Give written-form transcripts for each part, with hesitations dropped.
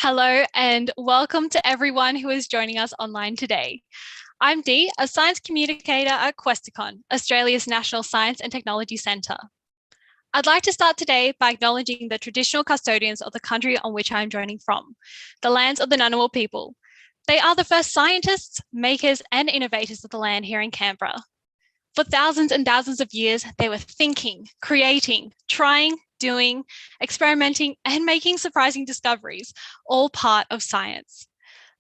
Hello and welcome to everyone who is joining us online today. I'm Dee, a science communicator at Questacon, Australia's National Science and Technology Centre. I'd like to start today by acknowledging the traditional custodians of the country on which I'm joining from, the lands of the Ngunnawal people. They are the first scientists, makers and innovators of the land here in Canberra. For thousands and thousands of years, they were thinking, creating, trying, doing, experimenting, and making surprising discoveries, all part of science.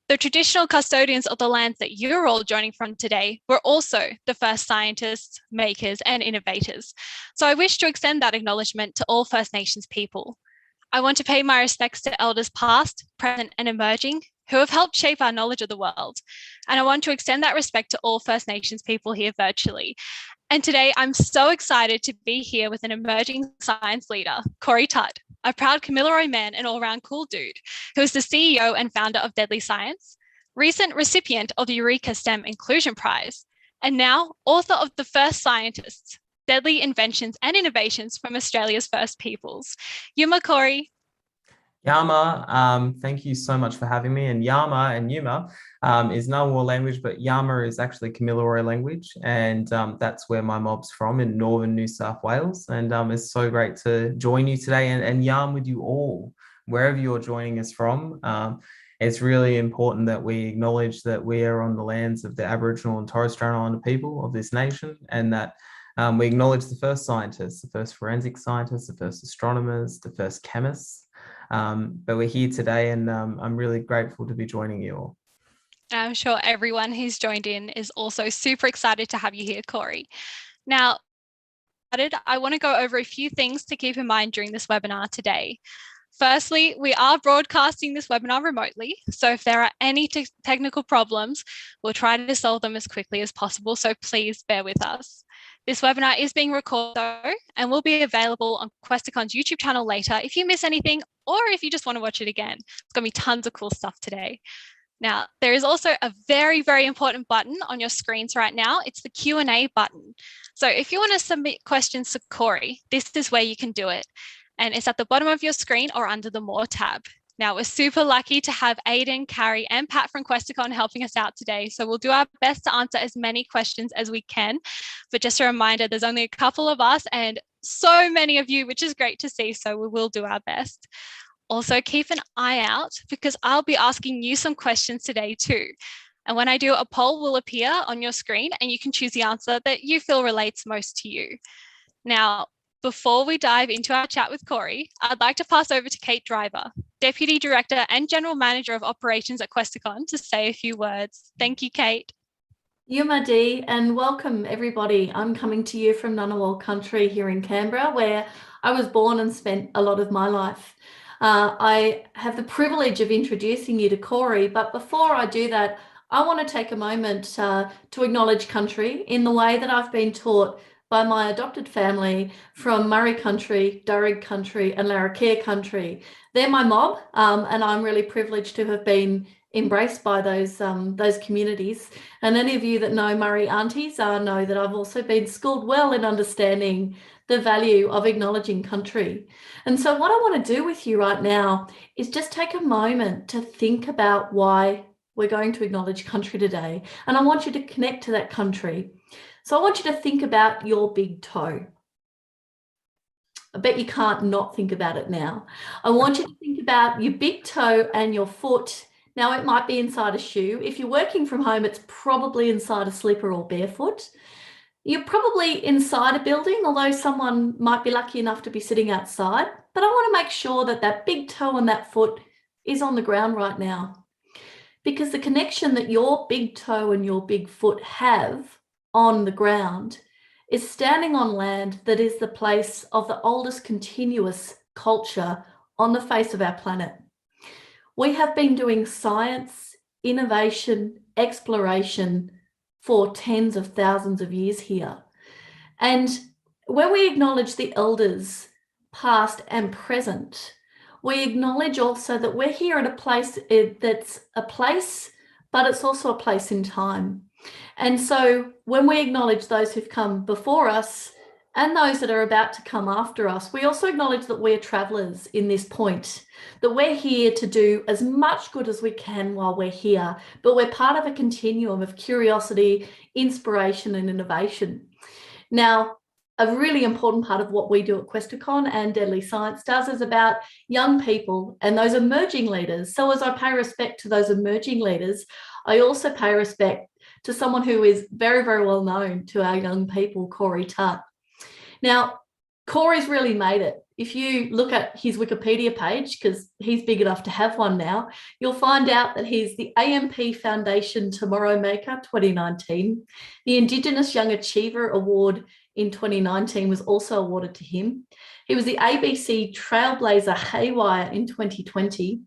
The traditional custodians of the lands that you're all joining from today were also the first scientists, makers, and innovators. So I wish to extend that acknowledgement to all First Nations people. I want to pay my respects to elders past, present, and emerging who have helped shape our knowledge of the world. And I want to extend that respect to all First Nations people here virtually. And today I'm so excited to be here with an emerging science leader, Corey Tutt, a proud Kamilaroi man and all-round cool dude, who is the CEO and founder of DeadlyScience, recent recipient of the Eureka STEM Inclusion Prize, and now author of The First Scientists, Deadly Inventions and Innovations from Australia's First Peoples. Yuma, Corey. Yama, thank you so much for having me. And Yama and Yuma is Ngunnawal language, but Yama is actually Kamilaroi language. And that's where my mob's from in northern New South Wales. And it's so great to join you today and yarn with you all, wherever you're joining us from. It's really important that we acknowledge that we are on the lands of the Aboriginal and Torres Strait Islander people of this nation, and that we acknowledge the first scientists, the first forensic scientists, the first astronomers, the first chemists. But we're here today and I'm really grateful to be joining you all. I'm sure everyone who's joined in is also super excited to have you here, Corey. Now, I want to go over a few things to keep in mind during this webinar today. Firstly, we are broadcasting this webinar remotely, so if there are any technical problems, we'll try to solve them as quickly as possible, so please bear with us. This webinar is being recorded and will be available on Questacon's YouTube channel later if you miss anything or if you just want to watch it again. It's going to be tons of cool stuff today. Now, there is also a very, very important button on your screens right now. It's the Q&A button. So if you want to submit questions to Corey, this is where you can do it. And it's at the bottom of your screen or under the More tab. Now, we're super lucky to have Aidan, Carrie, and Pat from Questacon helping us out today. So we'll do our best to answer as many questions as we can. But just a reminder, there's only a couple of us and so many of you, which is great to see. So we will do our best. Also, keep an eye out because I'll be asking you some questions today too. And when I do, a poll will appear on your screen and you can choose the answer that you feel relates most to you. Now, before we dive into our chat with Corey, I'd like to pass over to Kate Driver, Deputy Director and General Manager of Operations at Questacon, to say a few words. Thank you, Kate. Yuma Dee, and welcome everybody. I'm coming to you from Ngunnawal country here in Canberra, where I was born and spent a lot of my life. I have the privilege of introducing you to Corey, but before I do that, I want to take a moment to acknowledge country in the way that I've been taught by my adopted family from Murray country, Darug country and Larrakia country. They're my mob, and I'm really privileged to have been embraced by those communities. And any of you that know Murray aunties know that I've also been schooled well in understanding the value of acknowledging country. And so what I want to do with you right now is just take a moment to think about why we're going to acknowledge country today. And I want you to connect to that country. So I want you to think about your big toe. I bet you can't not think about it now. I want you to think about your big toe and your foot. Now, it might be inside a shoe. If you're working from home, it's probably inside a slipper or barefoot. You're probably inside a building, although someone might be lucky enough to be sitting outside. But I want to make sure that that big toe and that foot is on the ground right now. Because the connection that your big toe and your big foot have on the ground is standing on land that is the place of the oldest continuous culture on the face of our planet. We have been doing science, innovation, exploration for tens of thousands of years here. And when we acknowledge the elders, past and present, we acknowledge also that we're here at a place that's a place, but it's also a place in time. And so when we acknowledge those who've come before us, and those that are about to come after us. We also acknowledge that we're travellers in this point, that we're here to do as much good as we can while we're here, but we're part of a continuum of curiosity, inspiration, and innovation. Now, a really important part of what we do at Questacon and DeadlyScience does is about young people and those emerging leaders. So as I pay respect to those emerging leaders, I also pay respect to someone who is very, very well known to our young people, Corey Tutt. Now, Corey's really made it. If you look at his Wikipedia page, because he's big enough to have one now, you'll find out that he's the AMP Foundation Tomorrow Maker 2019. The Indigenous Young Achiever Award in 2019 was also awarded to him. He was the ABC Trailblazer Haywire in 2020,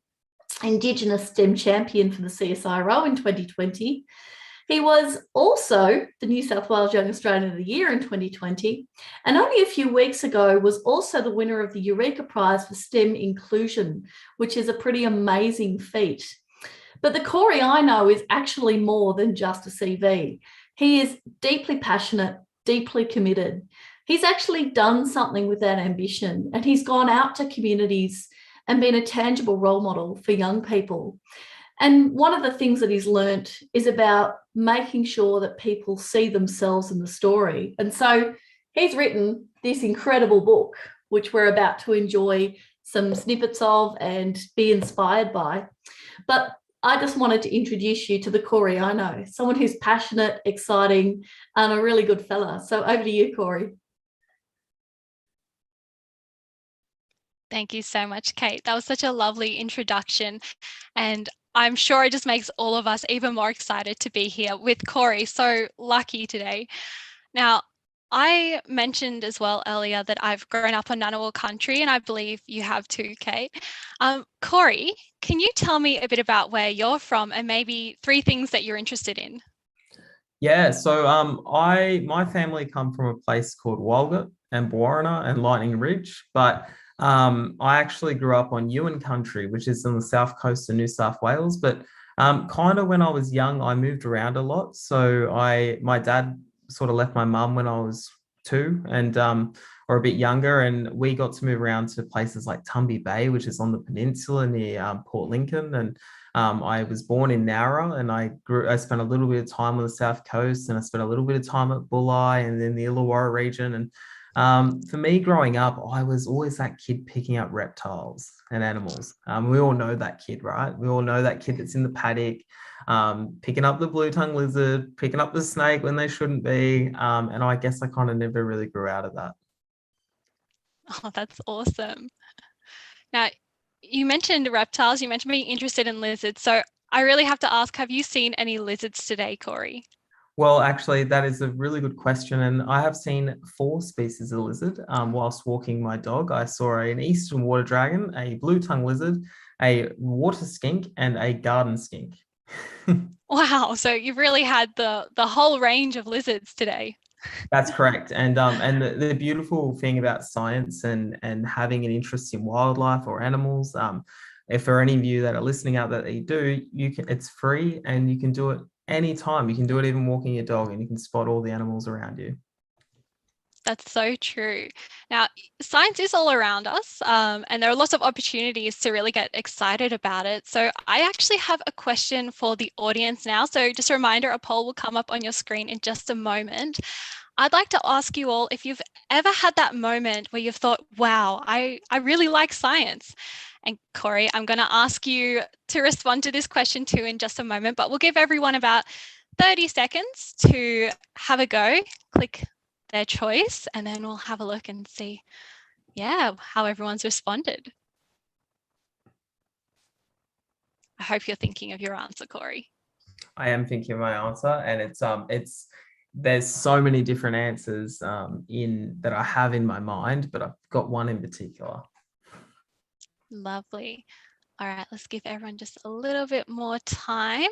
Indigenous STEM Champion for the CSIRO in 2020. He was also the New South Wales Young Australian of the Year in 2020, and only a few weeks ago was also the winner of the Eureka Prize for STEM Inclusion, which is a pretty amazing feat. But the Corey I know is actually more than just a CV. He is deeply passionate, deeply committed. He's actually done something with that ambition, and he's gone out to communities and been a tangible role model for young people. And one of the things that he's learnt is about making sure that people see themselves in the story. And so he's written this incredible book, which we're about to enjoy some snippets of and be inspired by. But I just wanted to introduce you to the Corey I know, someone who's passionate, exciting, and a really good fella. So over to you, Corey. Thank you so much, Kate. That was such a lovely introduction. And I'm sure it just makes all of us even more excited to be here with Corey. So lucky today. Now, I mentioned as well earlier that I've grown up on Ngunnawal country, and I believe you have too, Kate. Corey, can you tell me a bit about where you're from and maybe 3 things that you're interested in? Yeah, so my family come from a place called Walgett and Warriner and Lightning Ridge, but I actually grew up on Yuin country, which is on the south coast of New South Wales. But kind of when I was young, I moved around a lot. So my dad sort of left my mum when I was 2 and or a bit younger, and we got to move around to places like Tumby Bay, which is on the peninsula near Port Lincoln. And I was born in Nowra, and I spent a little bit of time on the south coast, and I spent a little bit of time at Bulli and then the Illawarra region. And for me growing up, I was always that kid picking up reptiles and animals. We all know that kid, right? We all know that kid that's in the paddock, picking up the blue-tongued lizard, picking up the snake when they shouldn't be. And I guess I kind of never really grew out of that. Oh, that's awesome. Now, you mentioned reptiles, you mentioned being interested in lizards. So I really have to ask, have you seen any lizards today, Corey? Well, actually, that is a really good question. And I have seen 4 species of lizard whilst walking my dog. I saw an eastern water dragon, a blue-tongued lizard, a water skink, and a garden skink. Wow, so you've really had the whole range of lizards today. That's correct. And the beautiful thing about science and having an interest in wildlife or animals, if for any of you that are listening out that you do, it's free and you can do it anytime. You can do it even walking your dog, and you can spot all the animals around you. That's so true. Now, science is all around us, and there are lots of opportunities to really get excited about it. So I actually have a question for the audience now. So just a reminder, a poll will come up on your screen in just a moment. I'd like to ask you all if you've ever had that moment where you've thought, wow, I really like science. And Corey, I'm going to ask you to respond to this question too in just a moment, but we'll give everyone about 30 seconds to have a go, click their choice, and then we'll have a look and see, how everyone's responded. I hope you're thinking of your answer, Corey. I am thinking of my answer, and there's so many different answers that I have in my mind, but I've got one in particular. Lovely. All right, let's give everyone just a little bit more time.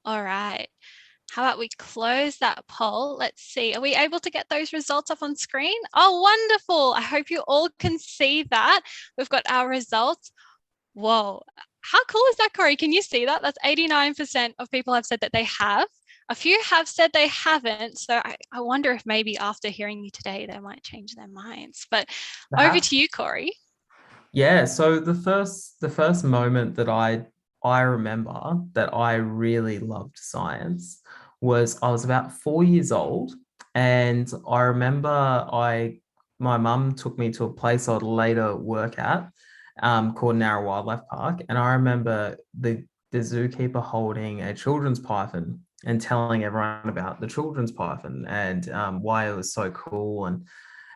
All right. How about we close that poll? Let's see. Are we able to get those results up on screen? Oh, wonderful. I hope you all can see that. We've got our results. Whoa. how cool is that, Corey? Can you see that? That's 89% of people have said that they have. A few have said they haven't. So I wonder if maybe after hearing you today, they might change their minds. But over to you, Corey. Yeah, so the first moment that I remember that I really loved science was I was about 4 years old, and I remember my mum took me to a place I'd later work at, called Narra Wildlife Park, and I remember the zookeeper holding a children's python and telling everyone about the children's python and why it was so cool.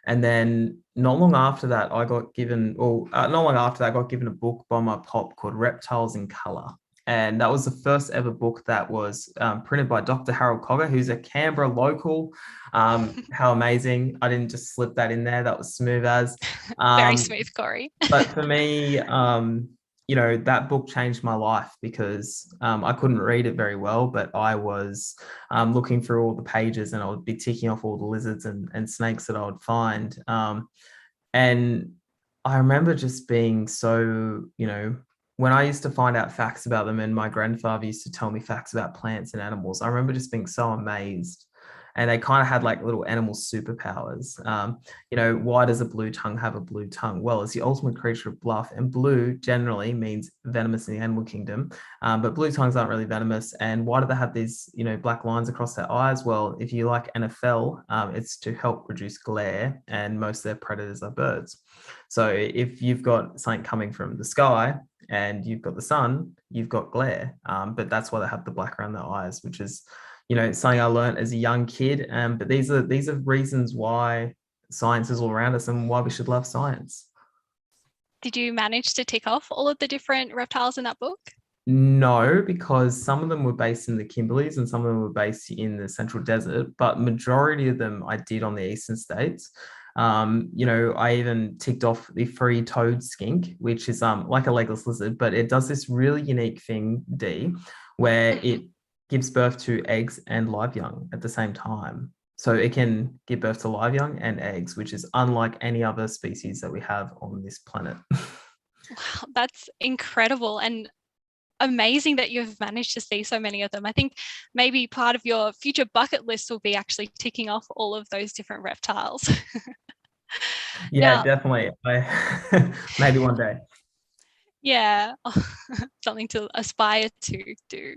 And then not long after that, I got given a book by my pop called Reptiles in Colour. And that was the first ever book that was printed by Dr. Harold Cogger, who's a Canberra local. How amazing. I didn't just slip that in there. That was smooth as. Very smooth, Corey. But for me, that book changed my life because I couldn't read it very well, but I was looking through all the pages and I would be ticking off all the lizards and snakes that I would find. And I remember just being so, when I used to find out facts about them and my grandfather used to tell me facts about plants and animals, I remember just being so amazed. And they kind of had like little animal superpowers. Why does a blue tongue have a blue tongue? Well, it's the ultimate creature of bluff, and blue generally means venomous in the animal kingdom. But blue tongues aren't really venomous. And why do they have these, black lines across their eyes? Well, if you like NFL, it's to help reduce glare, and most of their predators are birds. So if you've got something coming from the sky and you've got the sun, you've got glare. But that's why they have the black around their eyes, which is something I learned as a young kid. But these are reasons why science is all around us and why we should love science. Did you manage to tick off all of the different reptiles in that book? No, because some of them were based in the Kimberleys and some of them were based in the Central Desert, but majority of them I did on the eastern states. I even ticked off the three-toed skink, which is like a legless lizard, but it does this really unique thing, Dee, where it gives birth to eggs and live young at the same time. So it can give birth to live young and eggs, which is unlike any other species that we have on this planet. Wow, that's incredible and amazing that you've managed to see so many of them. I think maybe part of your future bucket list will be actually ticking off all of those different reptiles. Yeah, definitely. Maybe one day. Yeah, something to aspire to do.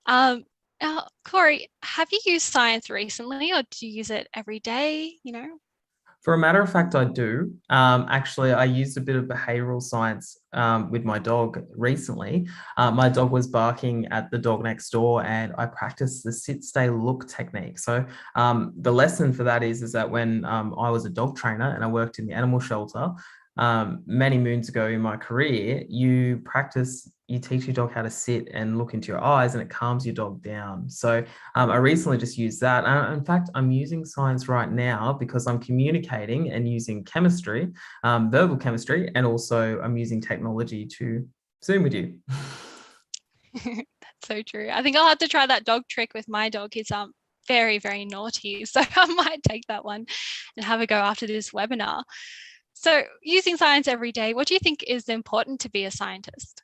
Now, Corey, have you used science recently, or do you use it every day? For a matter of fact, I do. Actually, I used a bit of behavioral science with my dog recently. My dog was barking at the dog next door, and I practiced the sit, stay, look technique. So the lesson for that is that when I was a dog trainer and I worked in the animal shelter, many moons ago in my career, you teach your dog how to sit and look into your eyes, and it calms your dog down. So I recently just used that. In fact, I'm using science right now because I'm communicating and using chemistry, verbal chemistry, and also I'm using technology to Zoom with you. That's so true. I think I'll have to try that dog trick with my dog. He's very, very naughty. So I might take that one and have a go after this webinar. So using science every day, what do you think is important to be a scientist?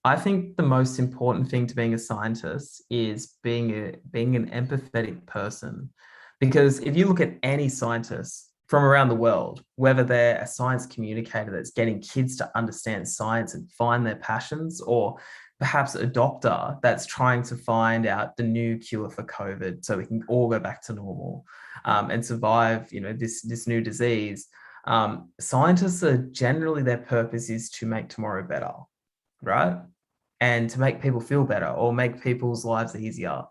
I think the most important thing to being a scientist is being an empathetic person. Because if you look at any scientist from around the world, whether they're a science communicator that's getting kids to understand science and find their passions, or perhaps a doctor that's trying to find out the new cure for COVID so we can all go back to normal and survive, this new disease. Scientists are generally, their purpose is to make tomorrow better, right? And to make people feel better or make people's lives easier.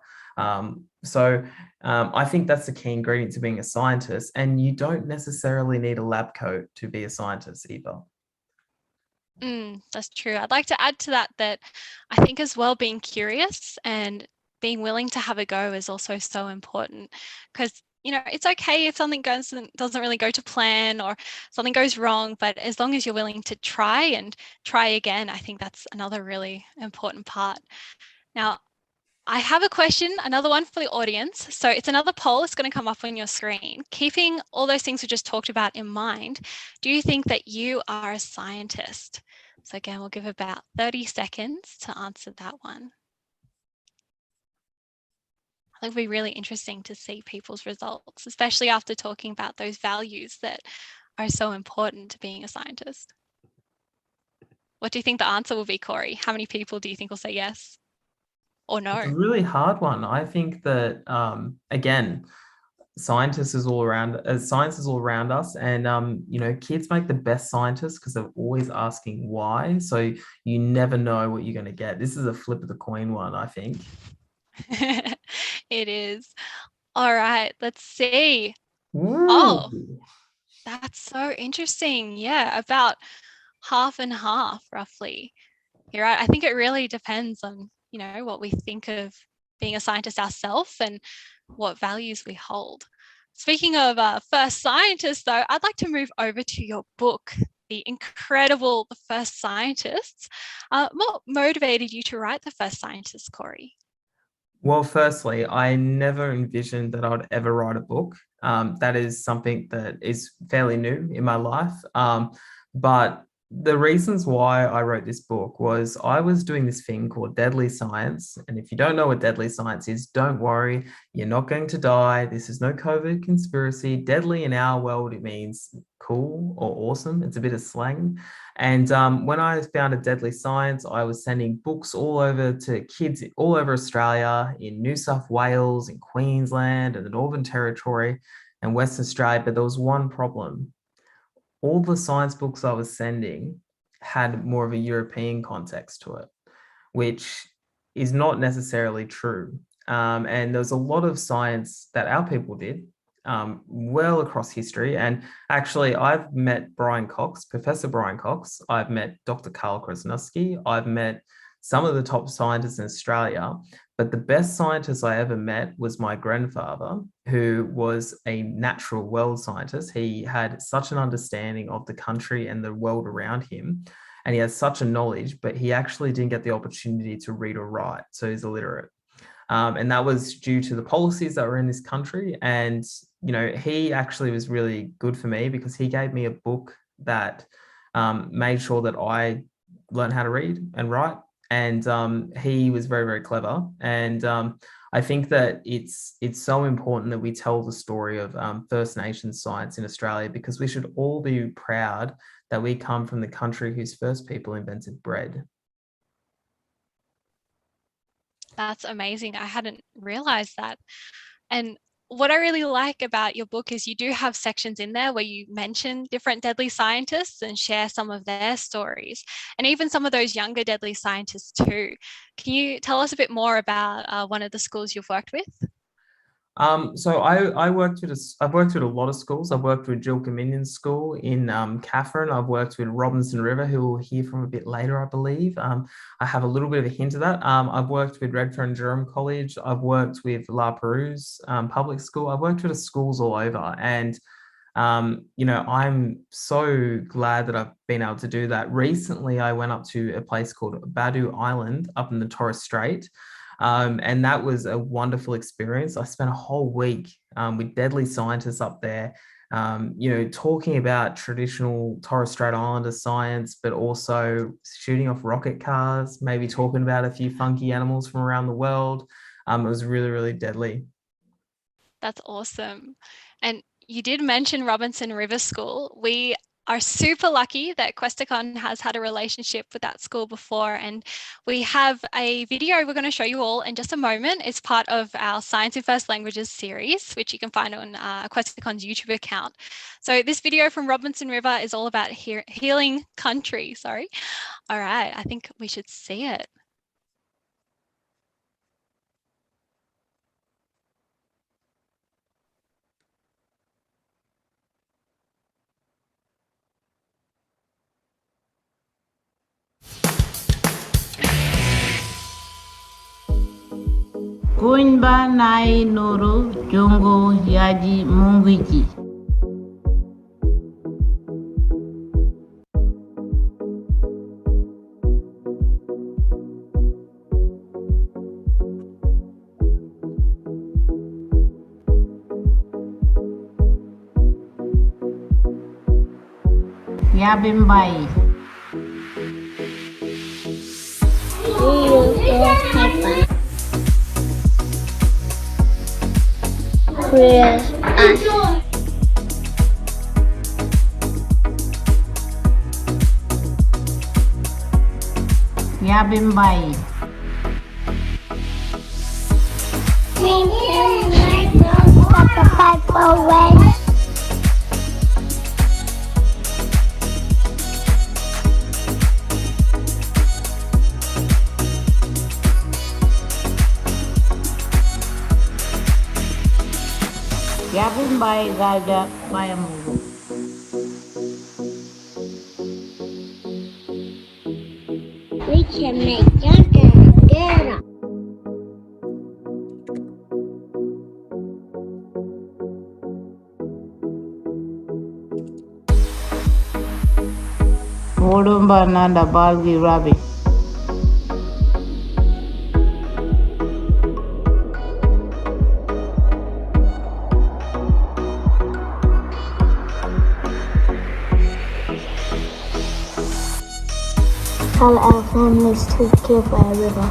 So I think that's the key ingredient to being a scientist. And you don't necessarily need a lab coat to be a scientist either. That's true. I'd like to add to that I think as well, being curious and being willing to have a go is also so important, because it's okay if something doesn't really go to plan or something goes wrong, but as long as you're willing to try again, I think that's another really important part. Now, I have a question, another one for the audience. So it's another poll. It's going to come up on your screen. Keeping all those things we just talked about in mind, do you think that you are a scientist? So again, we'll give about 30 seconds to answer that one. I think it'll be really interesting to see people's results, especially after talking about those values that are so important to being a scientist. What do you think the answer will be, Corey? How many people do you think will say yes or no? It's a really hard one. I think that, again, science is all around us, and kids make the best scientists because they're always asking why. So you never know what you're going to get. This is a flip of the coin one, I think. It is. All right, let's see. Ooh. Oh, that's so interesting. Yeah, about half and half roughly. You're right. I think it really depends on, what we think of being a scientist ourselves and what values we hold. Speaking of first scientists, though, I'd like to move over to your book, The First Scientists. What motivated you to write The First Scientists, Corey? Well, firstly, I never envisioned that I'd ever write a book. That is something that is fairly new in my life. But the reasons why I wrote this book was I was doing this thing called DeadlyScience. And if you don't know what DeadlyScience is, don't worry, you're not going to die. This is no COVID conspiracy. Deadly in our world, it means cool or awesome. It's a bit of slang. And when I founded DeadlyScience, I was sending books all over to kids all over Australia, in New South Wales, in Queensland, and the Northern Territory, and Western Australia. But there was one problem. All the science books I was sending had more of a European context to it, which is not necessarily true. And there was a lot of science that our people did well across history. And actually, I've met Professor Brian Cox. I've met Dr. Karl Krasnowski. I've met some of the top scientists in Australia. But the best scientist I ever met was my grandfather, who was a natural world scientist. He had such an understanding of the country and the world around him, and he has such a knowledge, but he actually didn't get the opportunity to read or write, so he's illiterate. And that was due to the policies that were in this country. And, he actually was really good for me because he gave me a book that made sure that I learned how to read and write. And he was very, very clever. And I think that it's so important that we tell the story of First Nations science in Australia, because we should all be proud that we come from the country whose first people invented bread. That's amazing. I hadn't realized that. And what I really like about your book is you do have sections in there where you mention different deadly scientists and share some of their stories, and even some of those younger deadly scientists too. Can you tell us a bit more about one of the schools you've worked with? So I've worked with a lot of schools. I've worked with Jill Caminion's school in Katherine. I've worked with Robinson River, who we'll hear from a bit later, I believe. I have a little bit of a hint of that. I've worked with Redfern Durham College. I've worked with La Perouse public school. I've worked with schools all over. And I'm so glad that I've been able to do that. Recently, I went up to a place called Badu Island up in the Torres Strait. And that was a wonderful experience. I spent a whole week with deadly scientists up there, talking about traditional Torres Strait Islander science, but also shooting off rocket cars, maybe talking about a few funky animals from around the world. It was really, really deadly. That's awesome. And you did mention Robinson River School. We are super lucky that Questacon has had a relationship with that school before, and we have a video we're going to show you all in just a moment. It's part of our Science in First Languages series, which you can find on Questacon's YouTube account. So this video from Robinson River is all about healing country. Sorry. All right, I think we should see it. Goinba nai noro jongo yaji mungwiji. Yabimbai. create art. Yabimbai. We can make the paper red. Yabimbai Gaga Bayamugu. We can make jungle together. Vodumba Nanda Balgi Rabbit. Tell our families to give a river.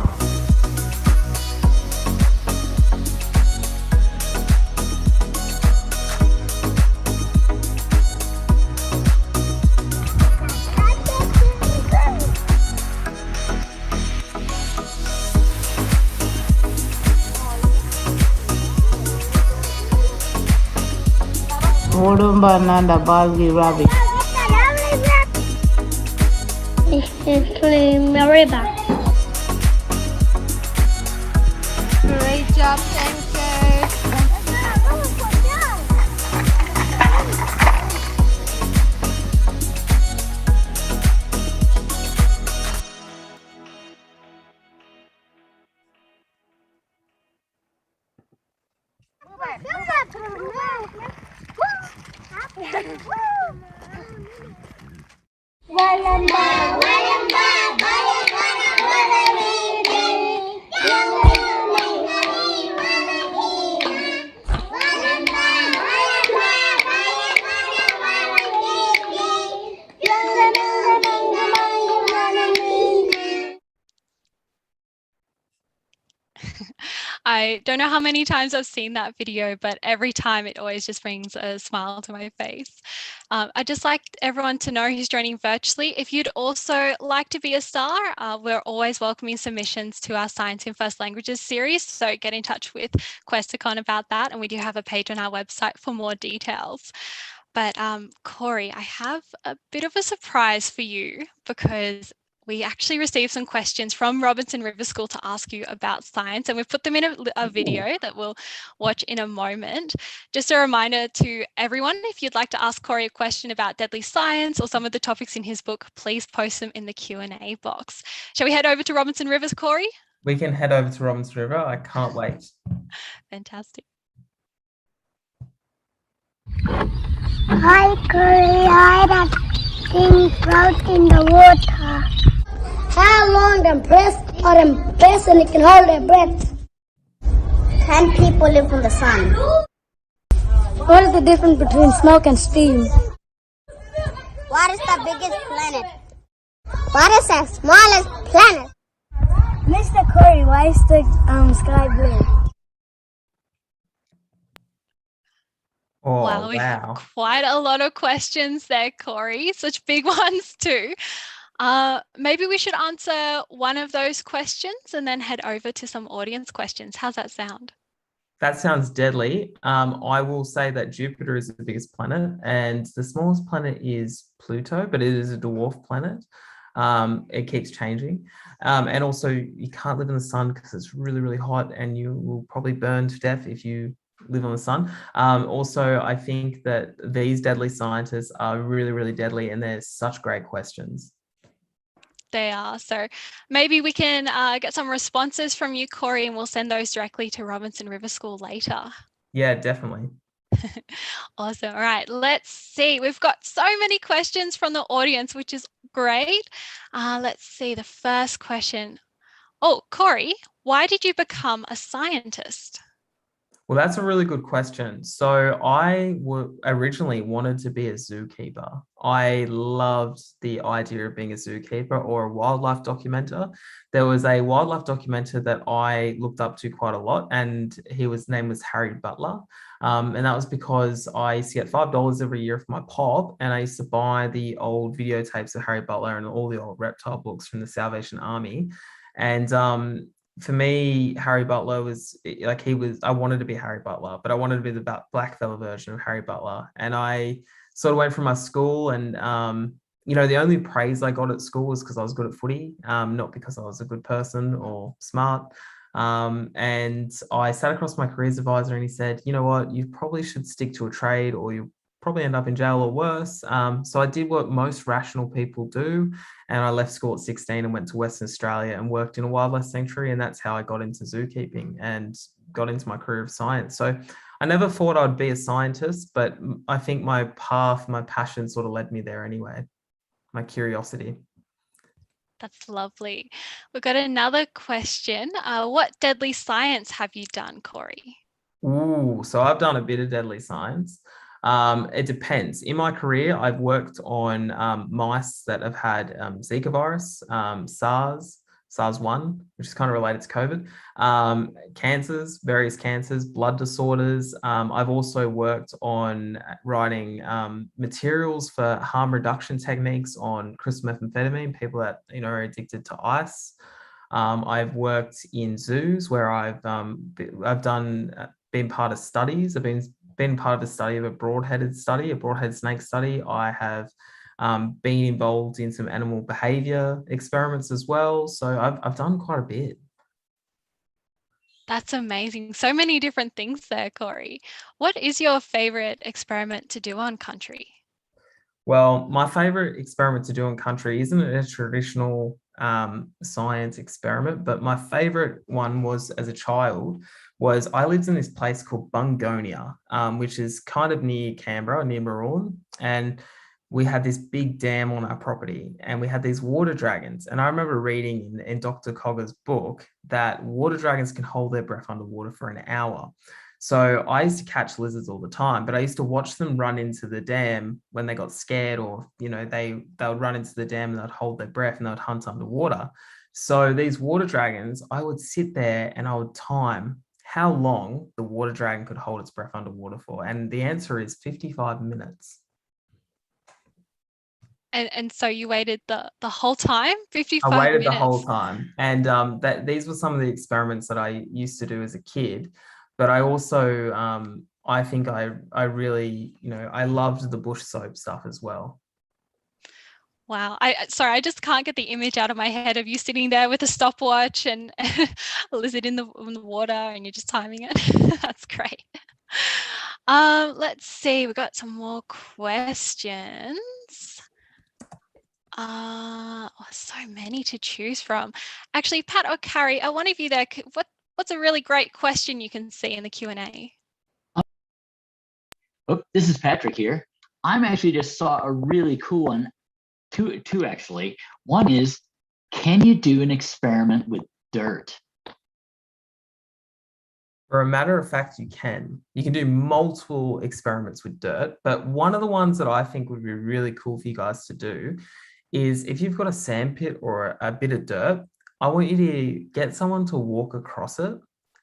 Vodumba Nanda Balgi Rabbit. It's Kamilaroi. Great job, thank you. I don't know how many times I've seen that video, but every time it always just brings a smile to my face. I'd just like everyone to know who's joining virtually. If you'd also like to be a star, we're always welcoming submissions to our Science in First Languages series. So get in touch with Questacon about that. And we do have a page on our website for more details. But Corey, I have a bit of a surprise for you because we actually received some questions from Robinson River School to ask you about science, and we've put them in a video that we'll watch in a moment. Just a reminder to everyone, if you'd like to ask Corey a question about DeadlyScience or some of the topics in his book, please post them in the Q&A box. Shall we head over to Robinson Rivers, Corey? We can head over to Robinson River. I can't wait. Fantastic. Hi, Corey. I have thing float in the water. How long the breast or the person can hold their breath? 10 people live in the sun. What is the difference between smoke and steam? What is the biggest planet? What is the smallest planet? Mr. Corey, why is the sky blue? Oh, Wow, we have wow. quite a lot of questions there, Corey. Such big ones too. Maybe we should answer one of those questions and then head over to some audience questions. How's that sound? That sounds deadly. I will say that Jupiter is the biggest planet and the smallest planet is Pluto, but it is a dwarf planet. It keeps changing. And also you can't live in the sun because it's really, really hot and you will probably burn to death if you live on the sun. Also, I think that these deadly scientists are really, really deadly and they're such great questions. They are. So maybe we can get some responses from you, Corey, and we'll send those directly to Robinson River School later. Yeah, definitely. Awesome. All right, let's see. We've got so many questions from the audience, which is great. Let's see the first question. Oh, Corey, why did you become a scientist? Well, that's a really good question. So originally wanted to be a zookeeper. I loved the idea of being a zookeeper or a wildlife documenter. There was a wildlife documenter that I looked up to quite a lot, and his name was Harry Butler. And that was because I used to get $5 every year from my pop, and I used to buy the old videotapes of Harry Butler and all the old reptile books from the Salvation Army. And for me, Harry Butler was like, I wanted to be Harry Butler, but I wanted to be the blackfella version of Harry Butler. And I sort of went from my school, and, the only praise I got at school was because I was good at footy, not because I was a good person or smart. And I sat across my careers advisor, and he said, you know what, you probably should stick to a trade, or you probably end up in jail or worse. So I did what most rational people do, and I left school at 16 and went to Western Australia and worked in a wildlife sanctuary, and that's how I got into zookeeping and got into my career of science. So I never thought I'd be a scientist, but I think my path, my passion sort of led me there anyway, my curiosity. That's lovely. We've got another question. What deadly science have you done, Corey? Ooh, so I've done a bit of deadly science. It depends. In my career, I've worked on mice that have had Zika virus, SARS-1, which is kind of related to COVID, cancers, various cancers, blood disorders. I've also worked on writing materials for harm reduction techniques on crystal methamphetamine, people that are addicted to ice. I've worked in zoos where I've been part of studies. I've been part of a study of a broad-headed snake study. I have been involved in some animal behavior experiments as well. So I've done quite a bit. That's amazing. So many different things there, Corey. What is your favorite experiment to do on country? Well, my favorite experiment to do on country isn't a traditional science experiment, but my favorite one was, as a child, was I lived in this place called Bungonia, which is kind of near Canberra, near Maroon. And we had this big dam on our property, and we had these water dragons. And I remember reading in Dr. Cogger's book that water dragons can hold their breath underwater for an hour. So I used to catch lizards all the time, but I used to watch them run into the dam when they got scared, or, they would run into the dam and they'd hold their breath and they would hunt underwater. So these water dragons, I would sit there and I would time how long the water dragon could hold its breath underwater for. And the answer is 55 minutes. And so you waited the whole time, 55 I waited minutes. the whole time. And these were some of the experiments that I used to do as a kid. But I also, I think I really, I loved the bush soap stuff as well. Wow. I just can't get the image out of my head of you sitting there with a stopwatch and a lizard in the water and you're just timing it. That's great. Let's see. We've got some more questions. So many to choose from. Actually, Pat or Carrie, one of you there, what's a really great question you can see in the Q&A? Oh, this is Patrick here. I'm actually just saw a really cool one. Two actually. One is, can you do an experiment with dirt? For a matter of fact, you can. You can do multiple experiments with dirt, but one of the ones that I think would be really cool for you guys to do is, if you've got a sandpit or a bit of dirt, I want you to get someone to walk across it,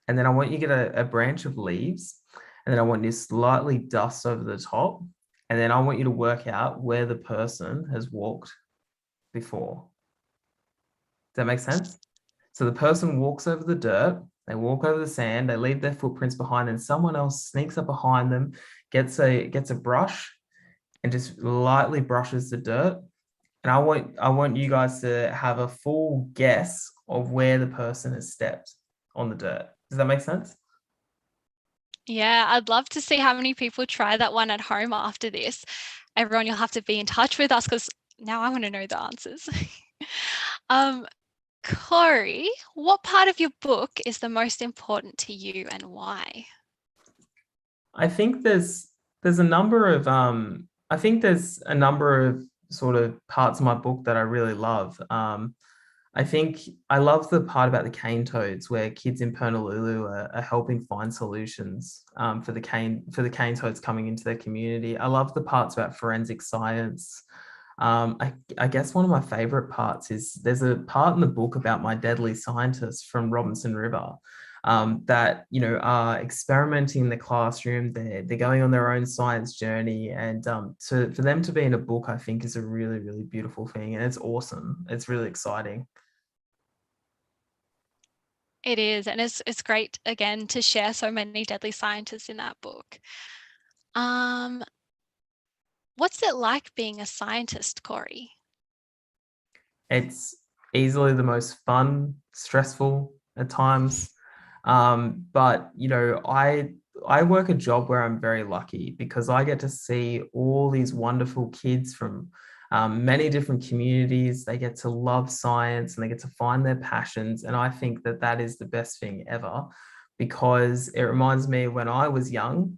and then I want you to get a branch of leaves, and then I want you to slightly dust over the top, and then I want you to work out where the person has walked before. Does that make sense? So the person walks over the dirt, they walk over the sand, they leave their footprints behind, and someone else sneaks up behind them, gets a brush and just lightly brushes the dirt. And I want you guys to have a full guess of where the person has stepped on the dirt. Does that make sense? Yeah, I'd love to see how many people try that one at home after this. Everyone, you'll have to be in touch with us because now I want to know the answers. Corey, what part of your book is the most important to you and why? I think there's a number of sort of parts of my book that I really love. I think I love the part about the cane toads where kids in Pernalulu are helping find solutions for the cane toads coming into their community. I love the parts about forensic science. I guess one of my favorite parts is there's a part in the book about my deadly scientists from Robinson River that, you know, are experimenting in the classroom. They're going on their own science journey, and for them to be in a book, I think is a really, really beautiful thing, and it's awesome. It's really exciting. It is, and it's great again to share so many deadly scientists in that book. What's it like being a scientist, Corey? It's easily the most fun, stressful at times. But you know, I work a job where I'm very lucky because I get to see all these wonderful kids from many different communities. They get to love science and they get to find their passions. And I think that that is the best thing ever, because it reminds me of when I was young,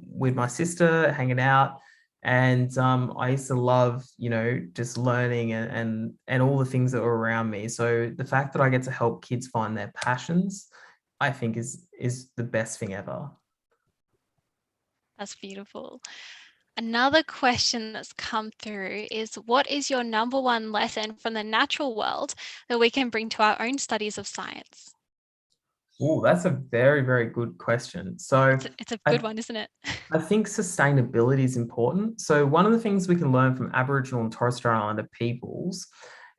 with my sister hanging out. And I used to love, you know, just learning and all the things that were around me. So the fact that I get to help kids find their passions, I think is the best thing ever. That's beautiful. Another question that's come through is, what is your number one lesson from the natural world that we can bring to our own studies of science? Oh, that's a very, very good question. So It's a good one, isn't it? I think sustainability is important. So one of the things we can learn from Aboriginal and Torres Strait Islander peoples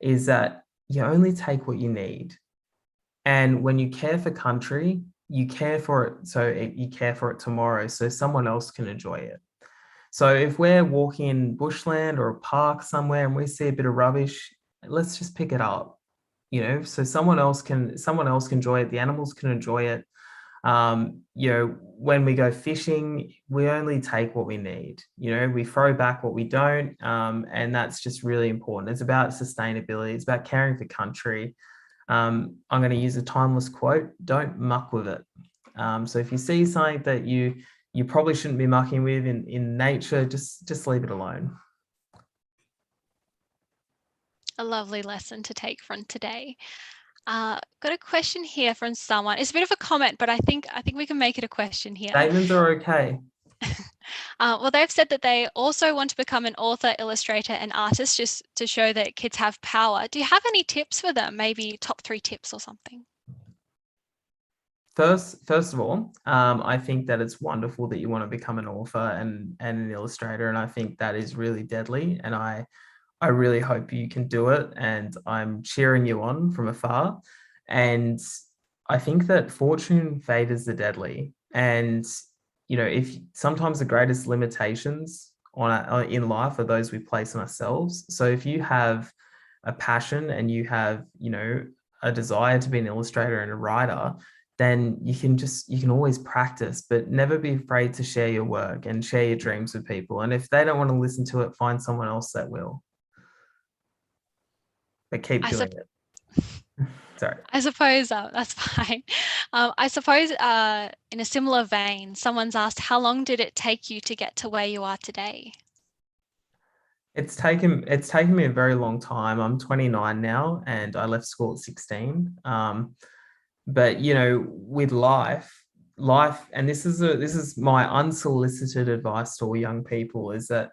is that you only take what you need. And when you care for country, you care for it, so you care for it tomorrow, so someone else can enjoy it. So if we're walking in bushland or a park somewhere and we see a bit of rubbish, let's just pick it up, you know, so someone else can enjoy it. The animals can enjoy it. You know, when we go fishing, we only take what we need. You know, we throw back what we don't, and that's just really important. It's about sustainability. It's about caring for country. I'm going to use a timeless quote: "Don't muck with it." So if you see something that you probably shouldn't be mucking with in nature, just leave it alone. A lovely lesson to take from today. Got a question here from someone. It's a bit of a comment, but I think we can make it a question here. Statements are okay. Well, they've said that they also want to become an author, illustrator, and artist, just to show that kids have power. Do you have any tips for them? Maybe top 3 tips or something? First of all, I think that it's wonderful that you want to become an author and an illustrator, and I think that is really deadly. And I really hope you can do it, and I'm cheering you on from afar. And I think that fortune favors the deadly, and you know, if sometimes the greatest limitations in life are those we place on ourselves. So if you have a passion and you have, you know, a desire to be an illustrator and a writer, then you can always practice, but never be afraid to share your work and share your dreams with people. And if they don't want to listen to it, find someone else that will. But keep doing it. Sorry. I suppose that's fine. I suppose in a similar vein, someone's asked, how long did it take you to get to where you are today? It's taken me a very long time. I'm 29 now, and I left school at 16. But you know, with life, and this is my unsolicited advice to all young people, is that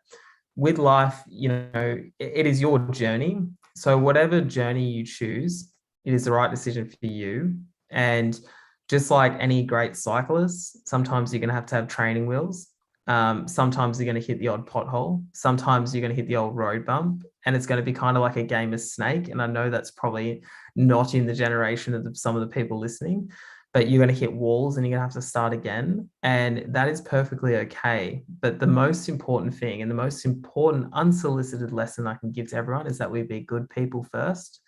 with life, you know, it is your journey. So whatever journey you choose, it is the right decision for you. And just like any great cyclist, sometimes you're going to have training wheels. Sometimes you're going to hit the odd pothole. Sometimes you're going to hit the old road bump, and it's going to be kind of like a game of snake. And I know that's probably not in the generation of some of the people listening, but you're going to hit walls and you're going to have to start again. And that is perfectly okay. But the most important thing, and the most important unsolicited lesson I can give to everyone, is that we be good people first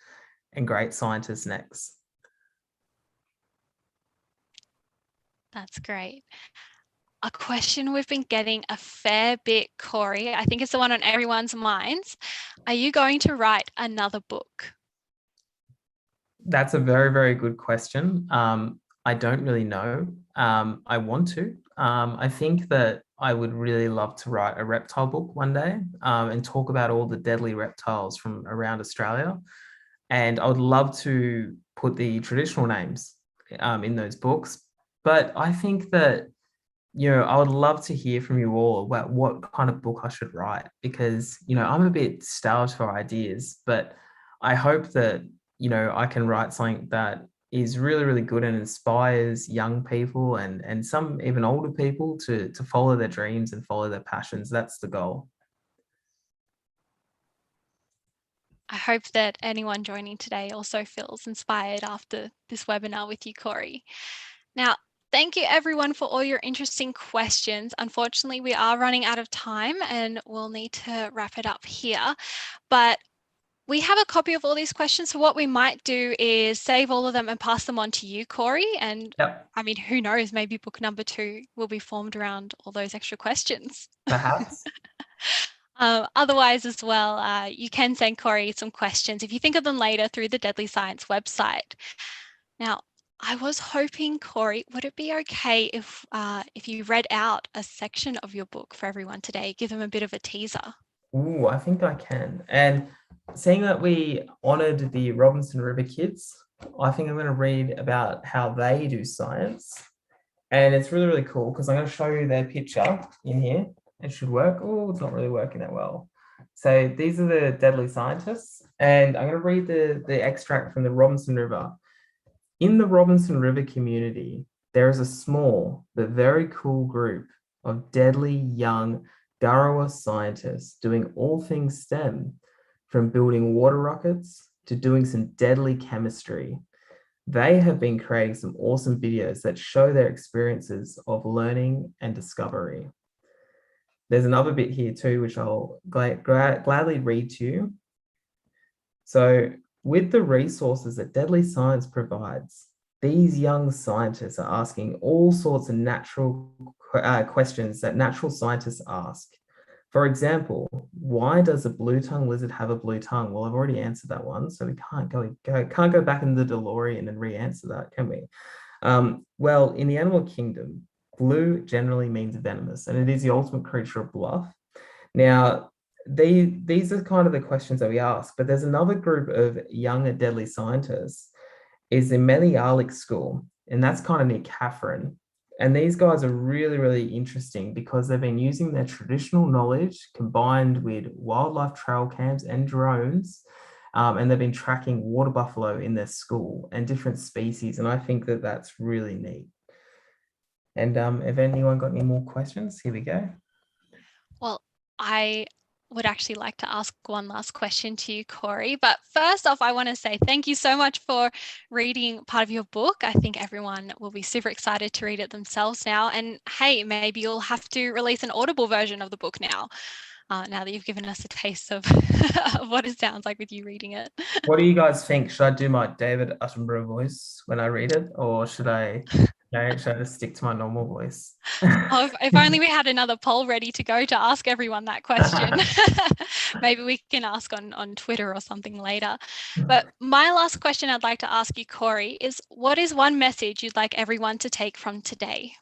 and great scientists next. That's great. A question we've been getting a fair bit, Corey. I think it's the one on everyone's minds. Are you going to write another book? That's a very, very good question. I don't really know. I want to. I think that I would really love to write a reptile book one day, and talk about all the deadly reptiles from around Australia. And I would love to put the traditional names in those books. But I think that, I would love to hear from you all about what kind of book I should write, because, I'm a bit starved for ideas, but I hope that, I can write something that is really, really good and inspires young people and some even older people to follow their dreams and follow their passions. That's the goal. I hope that anyone joining today also feels inspired after this webinar with you, Corey. Now, thank you everyone for all your interesting questions. Unfortunately, we are running out of time and we'll need to wrap it up here. But we have a copy of all these questions. So what we might do is save all of them and pass them on to you, Corey. And Yep. I mean, who knows, maybe book number 2 will be formed around all those extra questions. Perhaps. Otherwise as well, you can send Corey some questions if you think of them later through the DeadlyScience website. Now, I was hoping, Corey, would it be okay if you read out a section of your book for everyone today, give them a bit of a teaser? Ooh, I think I can. And seeing that we honoured the Robinson River kids, I think I'm going to read about how they do science. And it's really, really cool because I'm going to show you their picture in here. It should work. Oh, it's not really working that well. So these are the deadly scientists. And I'm going to read the extract from the Robinson River. In the Robinson River community, there is a small but very cool group of deadly young Garawa scientists doing all things STEM, from building water rockets to doing some deadly chemistry. They have been creating some awesome videos that show their experiences of learning and discovery. There's another bit here too, which I'll gladly read to you. So, with the resources that DeadlyScience provides, these young scientists are asking all sorts of natural questions that natural scientists ask. For example, why does a blue-tongued lizard have a blue tongue? Well, I've already answered that one, so we can't go back in the DeLorean and re-answer that, can we? Well, in the animal kingdom, blue generally means venomous, and it is the ultimate creature of bluff. Now, these are kind of the questions that we ask, but there's another group of young deadly scientists is in Melialik School, and that's kind of near Catherine. And these guys are really, really interesting because they've been using their traditional knowledge combined with wildlife trail cams and drones, and they've been tracking water buffalo in their school and different species. And I think that that's really neat. And if anyone got any more questions, here we go. Well, I would actually like to ask one last question to you, Corey. But first off, I want to say thank you so much for reading part of your book. I think everyone will be super excited to read it themselves now. And hey, maybe you'll have to release an Audible version of the book now that you've given us a taste of, of what it sounds like with you reading it. What do you guys think? Should I do my David Attenborough voice when I read it, or should I just stick to my normal voice? Oh, if only we had another poll ready to go to ask everyone that question. Maybe we can ask on Twitter or something later. But my last question I'd like to ask you, Corey, is what is one message you'd like everyone to take from today?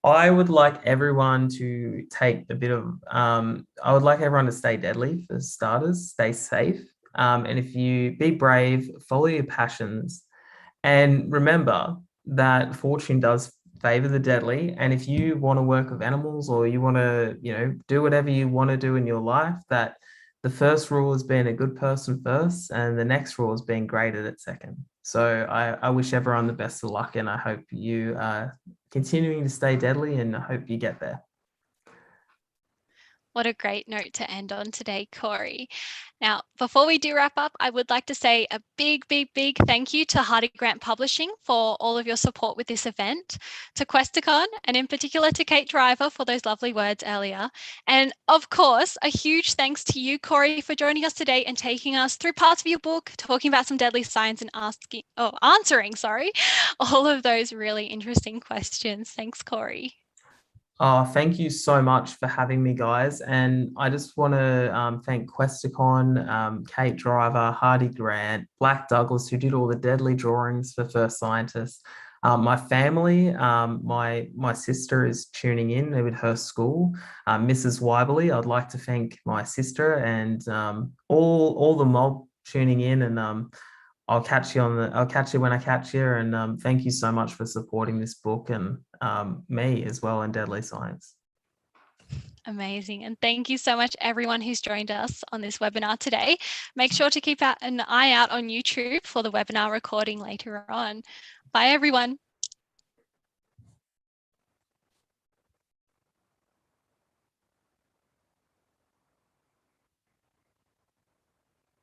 I would like everyone to take a bit of, I would like everyone to stay deadly for starters, stay safe. And if you be brave, follow your passions, and remember that fortune does favor the deadly. And if you want to work with animals or you want to, do whatever you want to do in your life, that the first rule is being a good person first, and the next rule is being great at it second. So I wish everyone the best of luck, and I hope you are continuing to stay deadly, and I hope you get there. What a great note to end on today, Corey. Now, before we do wrap up, I would like to say a big, big, big thank you to Hardy Grant Publishing for all of your support with this event, to Questacon, and in particular to Kate Driver for those lovely words earlier. And of course, a huge thanks to you, Corey, for joining us today and taking us through parts of your book, talking about some deadly science and answering all of those really interesting questions. Thanks, Corey. Oh, thank you so much for having me, guys. And I just want to thank Questacon, Kate Driver, Hardy Grant, Black Douglas, who did all the deadly drawings for First Scientists. My family, my sister is tuning in with her school, Mrs. Wyberley. I'd like to thank my sister and all the mob tuning in, and I'll catch you when I catch you. And thank you so much for supporting this book and me as well in DeadlyScience. Amazing. And thank you so much, everyone who's joined us on this webinar today. Make sure to keep an eye out on YouTube for the webinar recording later on. Bye, everyone.